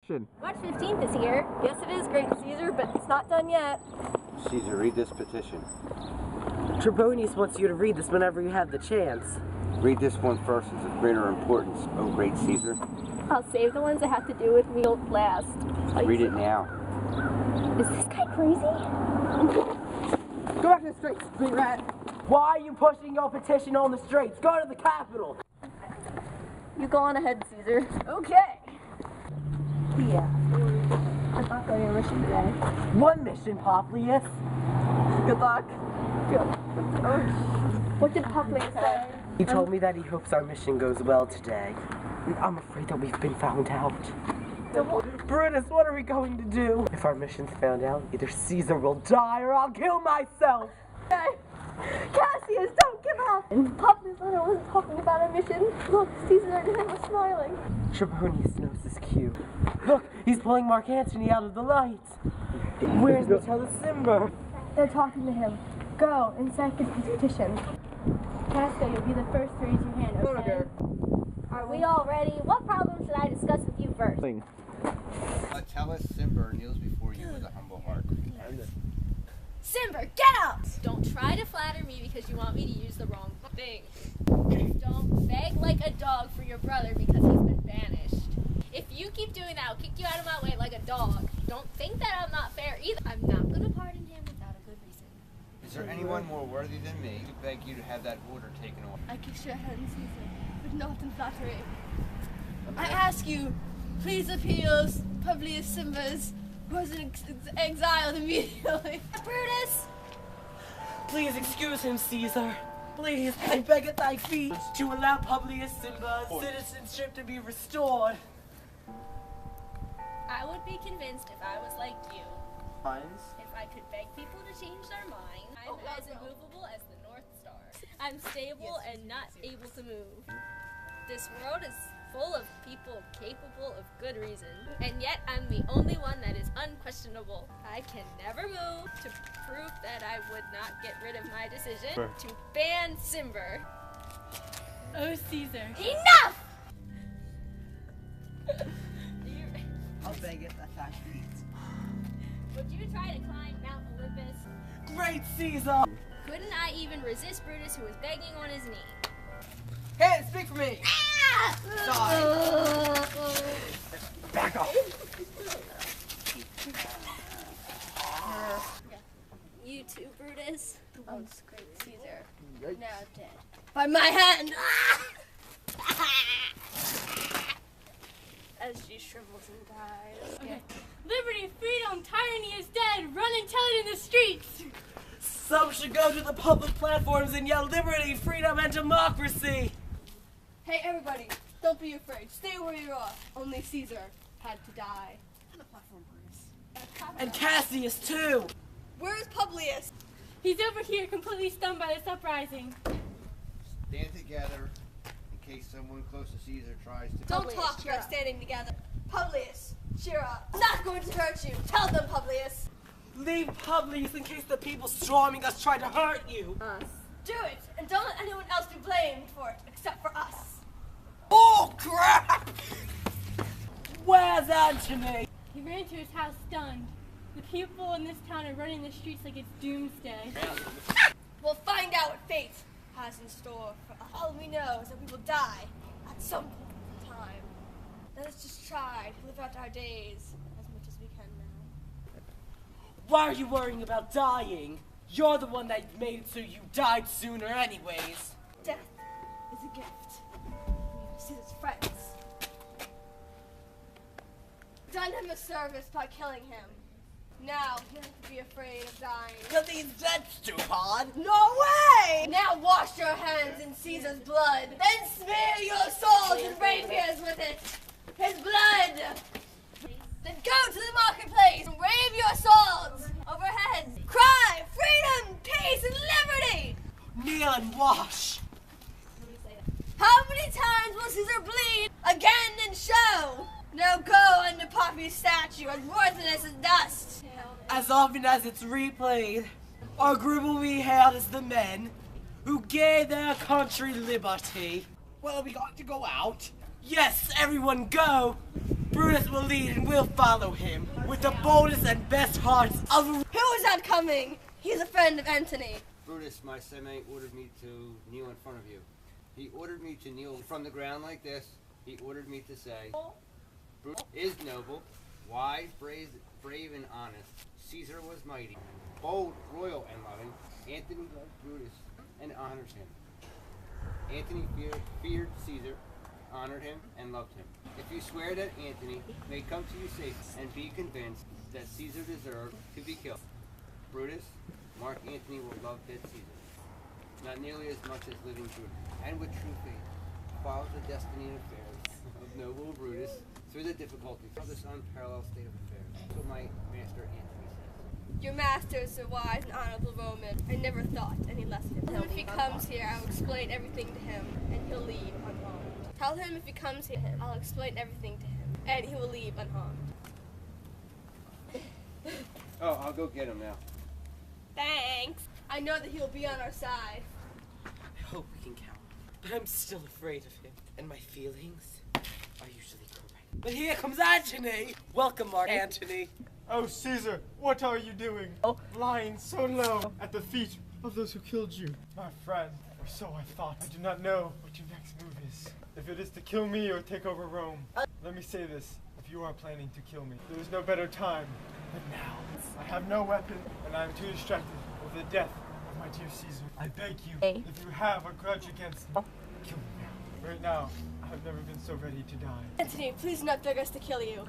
March 15th is here. Yes, it is, Great Caesar, but it's not done yet. Caesar, read this petition. Trebonius wants you to read this whenever you have the chance. Read this one first. It's of greater importance, oh great Caesar. I'll save the ones that have to do with me last. Read it now. Is this guy crazy? Go back to the streets, street rat. Why are you pushing your petition on the streets? Go to the Capitol. You go on ahead, Caesar. Okay. Yeah. I'm not going on a mission today. One mission, Publius. Good luck. What did Publius say? He told me that he hopes our mission goes well today. And I'm afraid that we've been found out. Brutus, what are we going to do? If our mission's found out, either Caesar will die or I'll kill myself. Okay. Cassius, don't give up! And Publius letter wasn't talking about our mission. Look, Caesar and him are smiling. Trebonius knows his cue. Look, he's pulling Mark Antony out of the light. Where's Metellus Cimber? They're talking to him. Go and second his petition. Casca, you'll be the first to raise your hand, okay? Are we all ready? What problem should I discuss with you first? Metellus Cimber kneels before you with a humble heart. Cimber, get up! Don't try to flatter me because you want me to use the wrong thing. Don't beg like a dog for your brother because he's been banished. If you keep doing that, I'll kick you out of my way like a dog. Don't think that I'm not fair either. I'm not going to pardon him without a good reason. Is there anyone more worthy than me to beg you to have that order taken away? I kiss your hand, Caesar, but not in flattery. I ask you, please appeals Publius Cimber's who was exiled immediately. Brutus! Please excuse him, Caesar. Please, I beg at thy feet to allow Publius Cimber's citizenship to be restored. I would be convinced if I was like you. If I could beg people to change their mind. I'm as immovable as the North Star. I'm stable and not able to move. This world is full of people capable of good reason, and yet I'm the only one that is unquestionable. I can never move to prove that I would not get rid of my decision to ban Cimber. Oh, Caesar. Enough! I'll beg it at thy feet. Would you try to climb Mount Olympus? Great Caesar! Couldn't I even resist Brutus, who was begging on his knee? Hey, speak for me! Sorry. Back off! You too, Brutus. Once great Caesar, now dead. By my hand! As she shrivels and dies. Okay. Liberty, freedom, tyranny is dead! Run and tell it in the streets! Some should go to the public platforms and yell liberty, freedom, and democracy! Hey everybody, don't be afraid. Stay where you are. Only Caesar had to die. On the platform, Brutus. And Cassius, too! Where's Publius? He's over here, completely stunned by this uprising. Stand together in case someone close to Caesar tries to... Don't talk about standing together. Publius, cheer up. I'm not going to hurt you. Tell them, Publius. Leave Publius in case the people storming us try to hurt you! Do it, and don't let anyone else be blamed for it, except for us. Oh, crap! Where's Antony? He ran to his house stunned. The people in this town are running the streets like it's doomsday. We'll find out what fate has in store for us. All we know is that we will die at some point in time. Let us just try to live out our days as much as we can now. Why are you worrying about dying? You're the one that made it so you died sooner anyways. Death is a gift. We see his friends. Done him a service by killing him. Now he doesn't have to be afraid of dying. Because he's dead, stupid! No way! Now wash your hands in Caesar's blood. Then smear your swords and rapiers with it. His blood! Then go to the marketplace and wave your swords overhead. Cry, freedom, peace, and liberty! Kneel and wash! How many times will Caesar bleed again and show? Now go under Pompey's statue as worthless as dust. As often as it's replayed, our group will be hailed as the men who gave their country liberty. Well, are we going to go out? Yes, everyone go! Brutus will lead and we'll follow him with the boldest and best hearts of... Who is that coming? He's a friend of Antony. Brutus, my Semite, ordered me to kneel in front of you. He ordered me to kneel from the ground like this. He ordered me to say, Brutus is noble, wise, brave, and honest. Caesar was mighty, bold, royal, and loving. Antony loved Brutus and honors him. Antony feared Caesar, honored him, and loved him. If you swear that Antony may come to you safe and be convinced that Caesar deserved to be killed, Brutus, Mark Antony will love dead Caesar, not nearly as much as living Brutus, and with true faith, follow the destiny and affairs of noble Brutus through the difficulties of this unparalleled state of affairs. That's what my master Antony says. Your master is a wise and honorable Roman. I never thought any less of him. If he comes here, I will explain everything to him, and he'll leave unharmed. Tell him if he comes here, I'll explain everything to him, and he will leave unharmed. Oh, I'll go get him now. Thanks. I know that he'll be on our side. I hope we can count, but I'm still afraid of him, and my feelings are usually correct. But here comes Antony! Welcome, Mark Antony. Oh, Caesar, what are you doing? Lying so low at the feet of those who killed you. My friend, or so I thought. I do not know what your next move is. If it is to kill me or take over Rome. Let me say this, if you are planning to kill me, there is no better time than now. I have no weapon, and I am too distracted with the death of my dear Caesar. I beg you, if you have a grudge against me, kill me now. Right now, I have never been so ready to die. Antony, please do not beg us to kill you.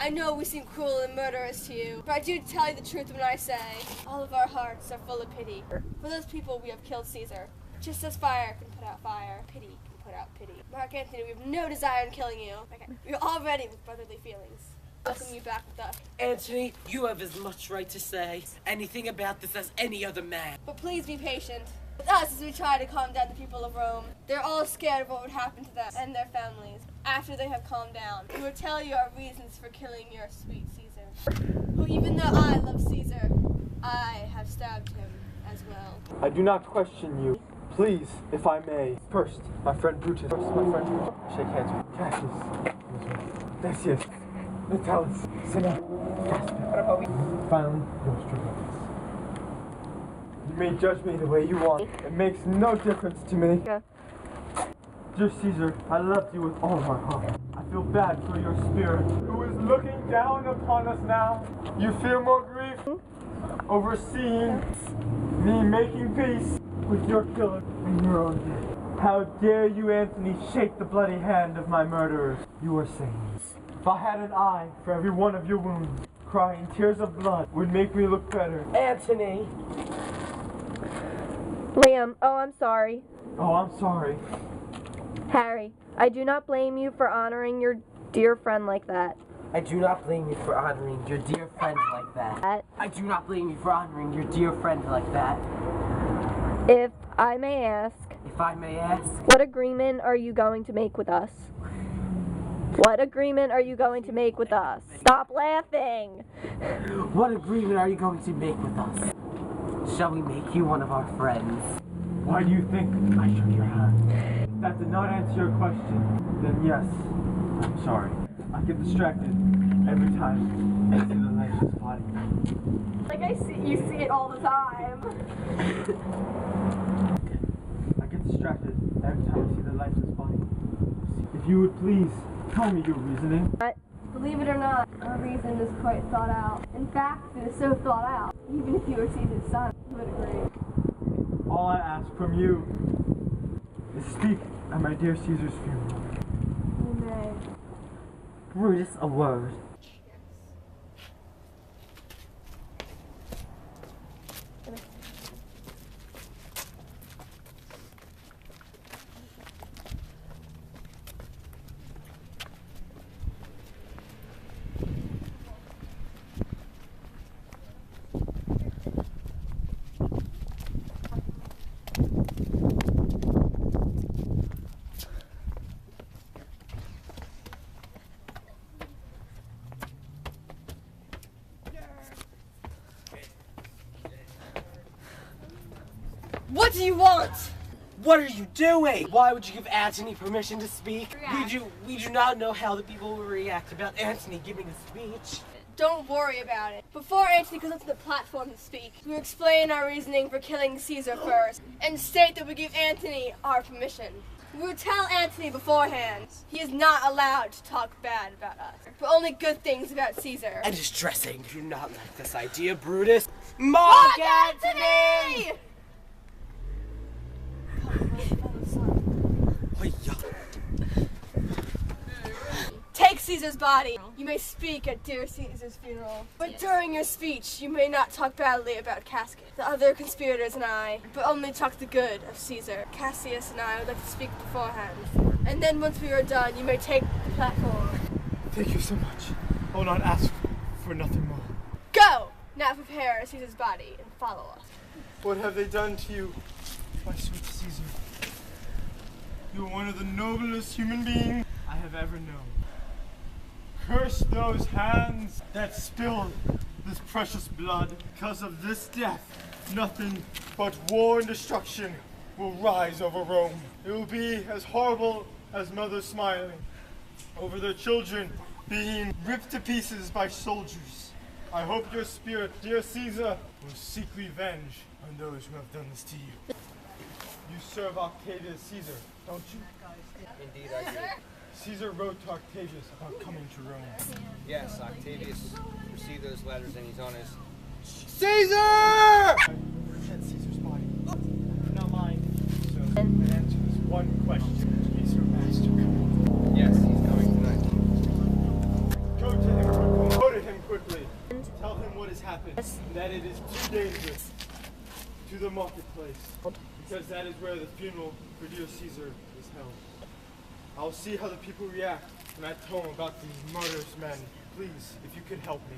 I know we seem cruel and murderous to you, but I do tell you the truth when I say all of our hearts are full of pity. For those people we have killed Caesar. Just as fire can put out fire, pity can put out pity. Mark Antony, we have no desire in killing you. Okay. We're all ready with brotherly feelings. Welcome you back with us. Antony, you have as much right to say anything about this as any other man. But please be patient with us as we try to calm down the people of Rome. They're all scared of what would happen to them and their families after they have calmed down. We will tell you our reasons for killing your sweet Caesar, who even though I love Caesar, I have stabbed him as well. I do not question you. Please, if I may. First, my friend Brutus. First, my friend Brutus. Shake hands with Cassius. Decius. Natalis. Cinna. Caspar. Finally, Nostradamus. You may judge me the way you want. It makes no difference to me. Dear Caesar, I loved you with all my heart. I feel bad for your spirit, who is looking down upon us now. You feel more grief over seeing me making peace with your killer and your own death. How dare you, Antony, shake the bloody hand of my murderers? You are saying, if I had an eye for every one of your wounds, crying tears of blood would make me look better. Antony! Liam, oh, I'm sorry. Oh, I'm sorry. Harry, I do not blame you for honoring your dear friend like that. I do not blame you for honoring your dear friend like that. I do not blame you for honoring your dear friend like that. If I may ask. If I may ask. What agreement are you going to make with us? What agreement are you going to make with us? Stop laughing! What agreement are you going to make with us? Shall we make you one of our friends? Why do you think I shook your hand? If that did not answer your question, then yes, I'm sorry. I get distracted every time I see the lecture's body. Like you see it all the time. I get distracted every time I see the lecture's body. If you would please tell me your reasoning. Believe it or not, our reason is quite thought out. In fact, it is so thought out. Even if you were Caesar's son, you would agree. All I ask from you is speak at my dear Caesar's funeral. You may. Brutus, a word. What do you want? What are you doing? Why would you give Antony permission to speak? We do not know how the people will react about Antony giving a speech. Don't worry about it. Before Antony goes up to the platform to speak, we explain our reasoning for killing Caesar first, and state that we give Antony our permission. We will tell Antony beforehand he is not allowed to talk bad about us, but only good things about Caesar. And his dressing. Do not like this idea, Brutus. Mock Antony! Take Caesar's body. You may speak at dear Caesar's funeral, but during your speech, you may not talk badly about Casca, the other conspirators and I, but only talk the good of Caesar. Cassius and I would like to speak beforehand. And then once we are done, you may take the platform. Thank you so much. I will not ask for nothing more. Go! Now prepare Caesar's body and follow us. What have they done to you, my sweet Caesar? You are one of the noblest human beings I have ever known. Curse those hands that spilled this precious blood. Because of this death, nothing but war and destruction will rise over Rome. It will be as horrible as mothers smiling over their children being ripped to pieces by soldiers. I hope your spirit, dear Caesar, will seek revenge on those who have done this to you. You serve Octavius Caesar, don't you? Indeed I do. Caesar wrote to Octavius about coming to Rome. Yes, Octavius received those letters and he's on his... Caesar! Present Caesar's body. Not mine. So, to answer this one question, is your master coming? Yes, he's coming tonight. Go to him quickly. Go to him quickly. Tell him what has happened. And that it is too dangerous to the marketplace. Because that is where the funeral for dear Caesar is held. I'll see how the people react when I tell them about these murderous men. Please, if you could help me.